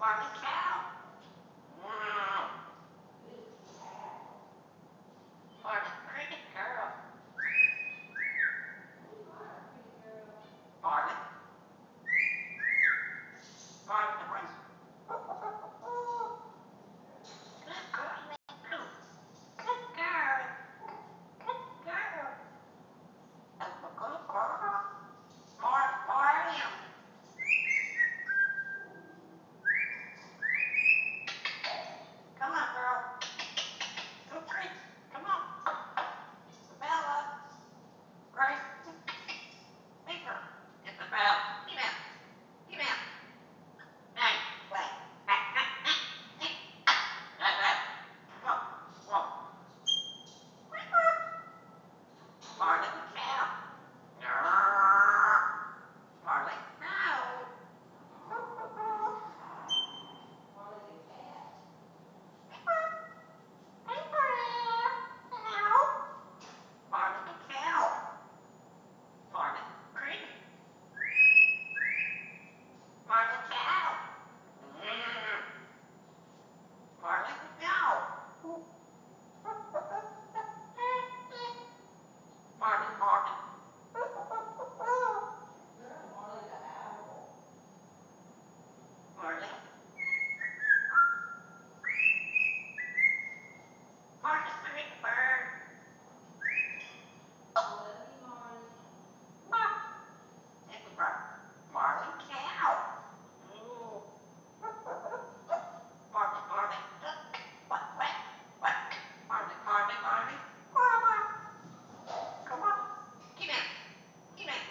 Marvin cow. Wow. Marvin pretty girl. Marvin. Marvin the race. Good girl. Good girl. Good girl. That's a good girl. Marvin. Come on, girl. Go treat. Come on. Bella. Grace. Bigger. Isabel. Get out. Get out. Hey, wait. Whoa. Whoa. Marley cow. Marley. No. Marley cow. Marley green. Marley cow. Marley no. Marley Marley. Marley. Marley big bird. It's a bird. Marley cow. Ooh. Marley Marley. What? Marley Marley Marley. Come on. Get in. Get in.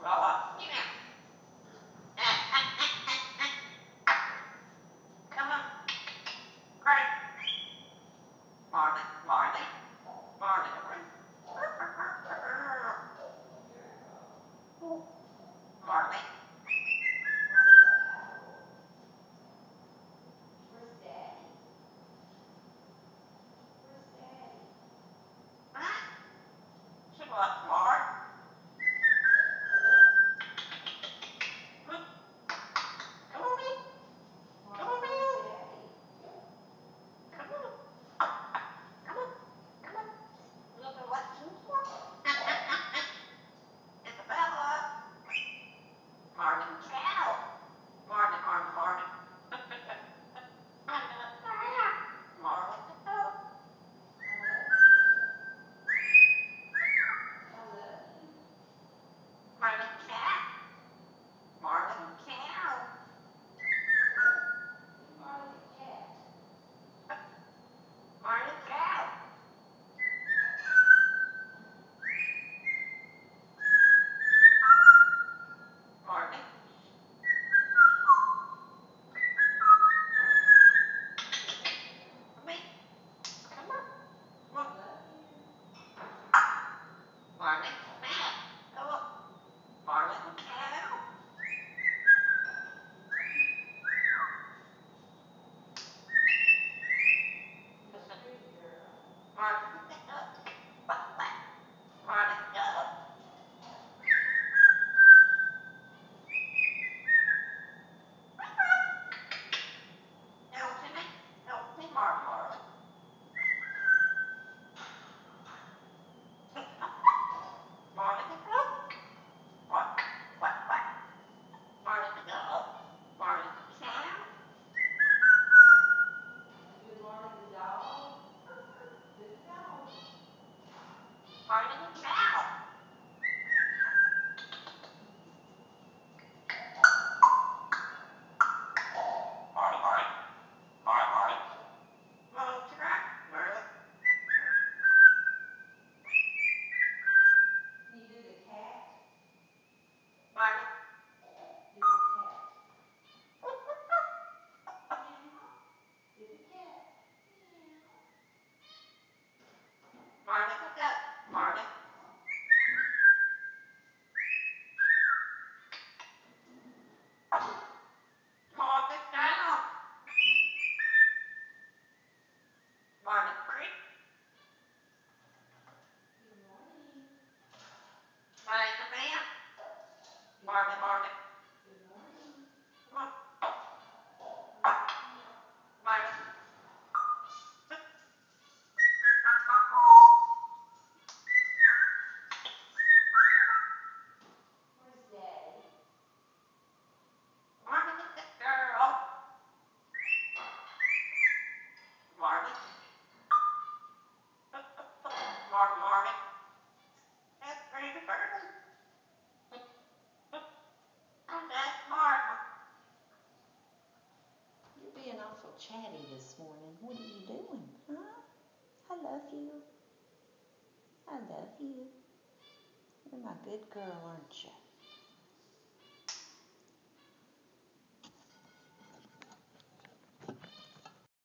Grow up. Get in. Come on. Great. Marley Marley. Marley. Marley. She was smart. Come on, me. Come on, me. Come on. Come on. Come on. Look at what you want. Isabella. Marvin cow. Marvin. Marvin. Marvin cat. Marvin cow. Marvin cow. Marvin. Me. Come on. Look. Marvin cat. Come on. Marvin cow. Marvin. Marvin. Elton. Marvin. Marvin. What? Marvin dog. Marvin cow. Marvin cow. Marvin. Well, track. Marvin. Marvin. Marvin. Marvin. Marvin cow. Marvin creek. Marvin the man. Marvin. Come on. chatty this morning. What are you doing, huh? I love you. I love you. You're my good girl, aren't you?